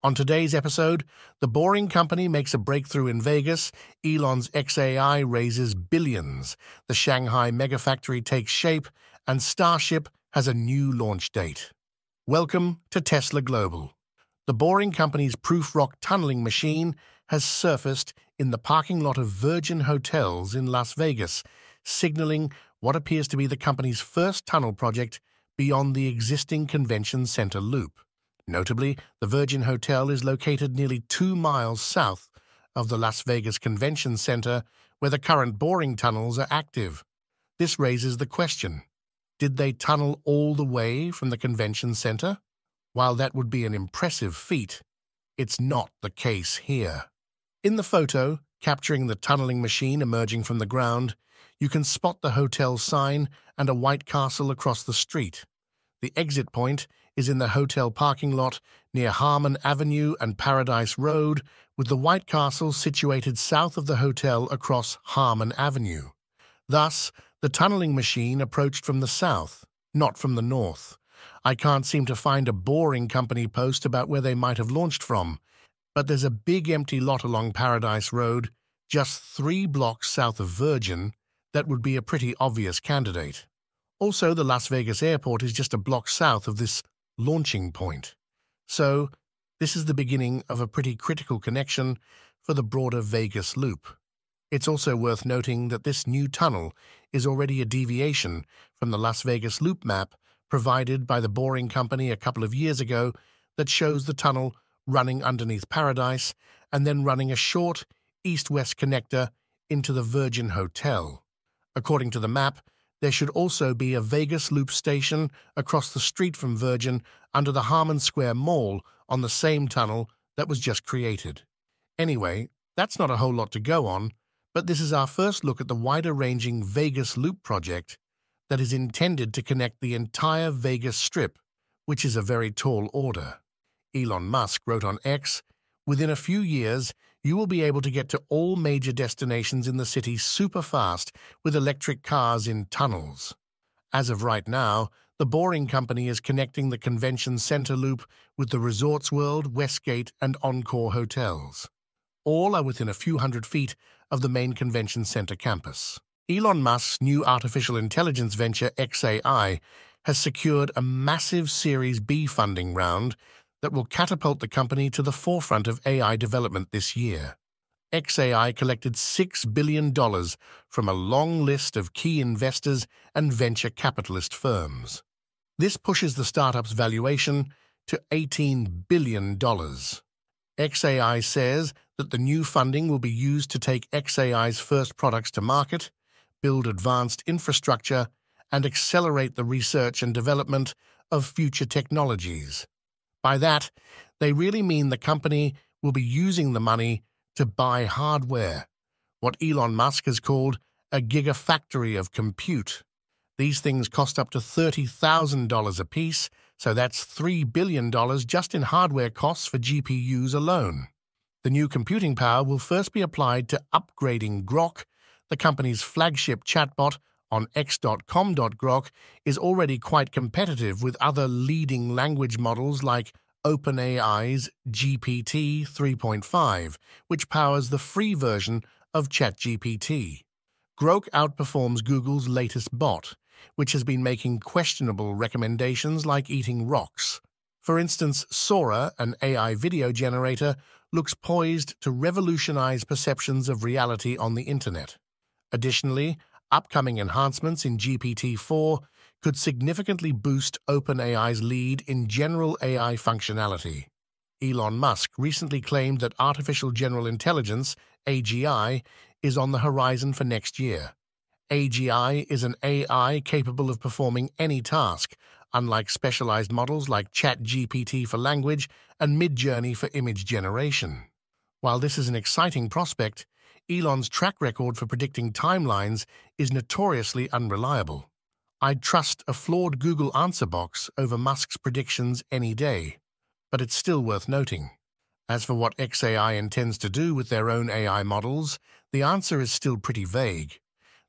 On today's episode, the Boring Company makes a breakthrough in Vegas, Elon's xAI raises billions, the Shanghai megafactory takes shape, and Starship has a new launch date. Welcome to Tesla Global. The Boring Company's proof rock tunneling machine has surfaced in the parking lot of Virgin Hotels in Las Vegas, signaling what appears to be the company's first tunnel project beyond the existing convention center loop. Notably, the Virgin Hotel is located nearly 2 miles south of the Las Vegas Convention Center, where the current boring tunnels are active. This raises the question, did they tunnel all the way from the convention center? While that would be an impressive feat, it's not the case here. In the photo, capturing the tunneling machine emerging from the ground, you can spot the hotel sign and a White Castle across the street. The exit point is in the hotel parking lot near Harmon Avenue and Paradise Road, with the White Castle situated south of the hotel across Harmon Avenue. Thus, the tunneling machine approached from the south, not from the north. I can't seem to find a Boring Company post about where they might have launched from, but there's a big empty lot along Paradise Road, just 3 blocks south of Virgin, that would be a pretty obvious candidate. Also, the Las Vegas airport is just a block south of this launching point. So, this is the beginning of a pretty critical connection for the broader Vegas loop. It's also worth noting that this new tunnel is already a deviation from the Las Vegas loop map provided by the Boring Company a couple of years ago that shows the tunnel running underneath Paradise and then running a short east-west connector into the Virgin Hotel. According to the map, there should also be a Vegas Loop station across the street from Virgin under the Harmon Square Mall on the same tunnel that was just created. Anyway, that's not a whole lot to go on, but this is our first look at the wider-ranging Vegas Loop project that is intended to connect the entire Vegas Strip, which is a very tall order. Elon Musk wrote on X, "Within a few years, you will be able to get to all major destinations in the city super fast with electric cars in tunnels." As of right now, the Boring Company is connecting the convention center loop with the Resorts World, Westgate, and Encore hotels. All are within a few hundred feet of the main convention center campus. Elon Musk's new artificial intelligence venture xAI has secured a massive Series B funding round that will catapult the company to the forefront of AI development this year. xAI collected $6 billion from a long list of key investors and venture capitalist firms. This pushes the startup's valuation to $18 billion. xAI says that the new funding will be used to take xAI's first products to market, build advanced infrastructure, and accelerate the research and development of future technologies. By that, they really mean the company will be using the money to buy hardware, what Elon Musk has called a gigafactory of compute. These things cost up to $30,000 apiece, so that's $3 billion just in hardware costs for GPUs alone. The new computing power will first be applied to upgrading Grok. The company's flagship chatbot on x.com.grok is already quite competitive with other leading language models like OpenAI's GPT 3.5, which powers the free version of ChatGPT. Grok outperforms Google's latest bot, which has been making questionable recommendations like eating rocks. For instance, Sora, an AI video generator, looks poised to revolutionize perceptions of reality on the internet. Additionally, upcoming enhancements in GPT-4 could significantly boost OpenAI's lead in general AI functionality. Elon Musk recently claimed that artificial general intelligence, AGI, is on the horizon for next year. AGI is an AI capable of performing any task, unlike specialized models like ChatGPT for language and Midjourney for image generation. While this is an exciting prospect, Elon's track record for predicting timelines is notoriously unreliable. I'd trust a flawed Google answer box over Musk's predictions any day, but it's still worth noting. As for what xAI intends to do with their own AI models, the answer is still pretty vague.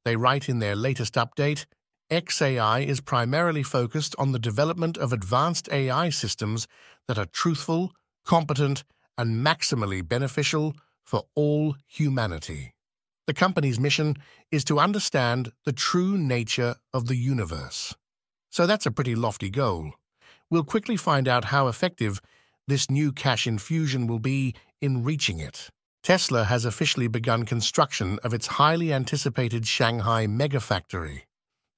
They write in their latest update, xAI is primarily focused on the development of advanced AI systems that are truthful, competent, and maximally beneficial for all humanity. The company's mission is to understand the true nature of the universe. So that's a pretty lofty goal. We'll quickly find out how effective this new cash infusion will be in reaching it. Tesla has officially begun construction of its highly anticipated Shanghai megafactory.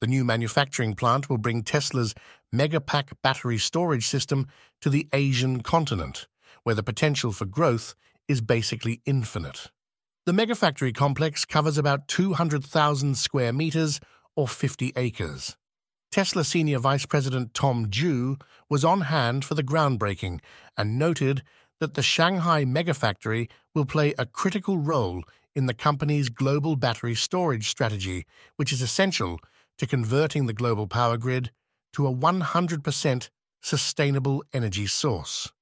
The new manufacturing plant will bring Tesla's Megapack battery storage system to the Asian continent, where the potential for growth is basically infinite. The megafactory complex covers about 200,000 square meters or 50 acres. Tesla Senior Vice President Tom Zhu was on hand for the groundbreaking and noted that the Shanghai megafactory will play a critical role in the company's global battery storage strategy, which is essential to converting the global power grid to a 100% sustainable energy source.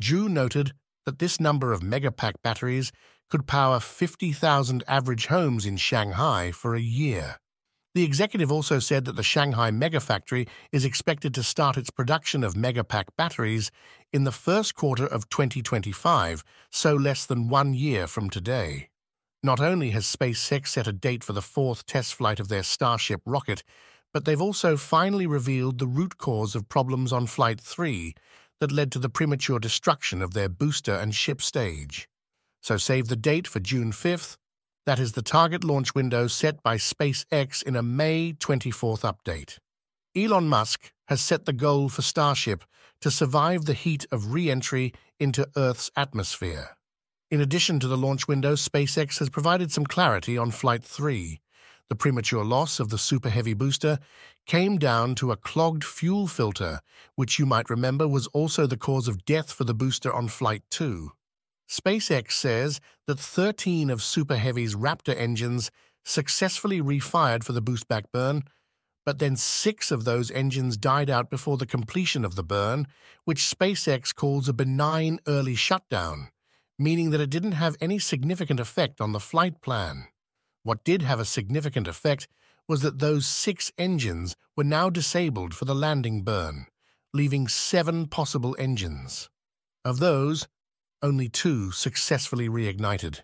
Zhu noted that this number of Megapack batteries could power 50,000 average homes in Shanghai for a year. The executive also said that the Shanghai megafactory is expected to start its production of Megapack batteries in the first quarter of 2025, so less than 1 year from today. Not only has SpaceX set a date for the 4th test flight of their Starship rocket, but they've also finally revealed the root cause of problems on Flight 3 that led to the premature destruction of their booster and ship stage. So save the date for June 5th. That is the target launch window set by SpaceX in a May 24th update. Elon Musk has set the goal for Starship to survive the heat of re-entry into Earth's atmosphere. In addition to the launch window, SpaceX has provided some clarity on Flight 3. The premature loss of the Super Heavy booster came down to a clogged fuel filter, which you might remember was also the cause of death for the booster on Flight 2. SpaceX says that 13 of Super Heavy's Raptor engines successfully refired for the boostback burn, but then 6 of those engines died out before the completion of the burn, which SpaceX calls a benign early shutdown, meaning that it didn't have any significant effect on the flight plan. What did have a significant effect was that those 6 engines were now disabled for the landing burn, leaving 7 possible engines. Of those, only 2 successfully reignited.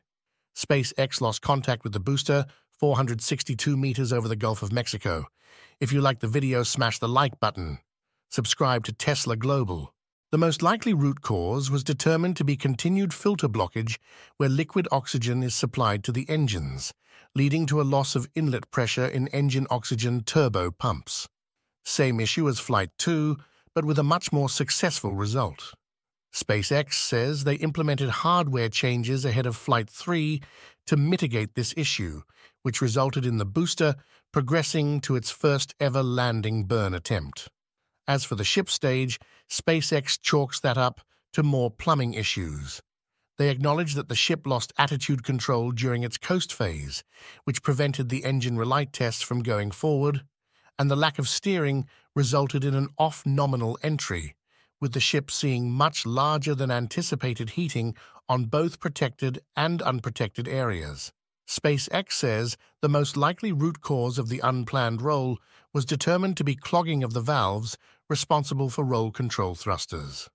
SpaceX lost contact with the booster 462 meters over the Gulf of Mexico. If you liked the video, smash the like button. Subscribe to Tesla Global. The most likely root cause was determined to be continued filter blockage where liquid oxygen is supplied to the engines, leading to a loss of inlet pressure in engine oxygen turbo pumps. Same issue as Flight 2, but with a much more successful result. SpaceX says they implemented hardware changes ahead of Flight 3 to mitigate this issue, which resulted in the booster progressing to its first-ever landing burn attempt. As for the ship stage, SpaceX chalks that up to more plumbing issues. They acknowledge that the ship lost attitude control during its coast phase, which prevented the engine relight tests from going forward, and the lack of steering resulted in an off-nominal entry, with the ship seeing much larger than anticipated heating on both protected and unprotected areas. SpaceX says the most likely root cause of the unplanned roll was determined to be clogging of the valves responsible for roll control thrusters.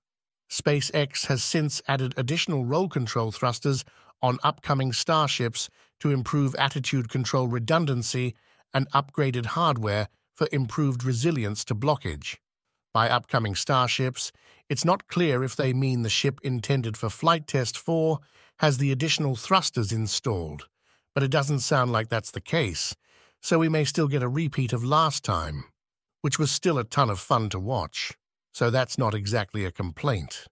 SpaceX has since added additional roll control thrusters on upcoming Starships to improve attitude control redundancy and upgraded hardware for improved resilience to blockage. By upcoming Starships, it's not clear if they mean the ship intended for Flight Test 4 has the additional thrusters installed, but it doesn't sound like that's the case, so we may still get a repeat of last time, which was still a ton of fun to watch, so that's not exactly a complaint.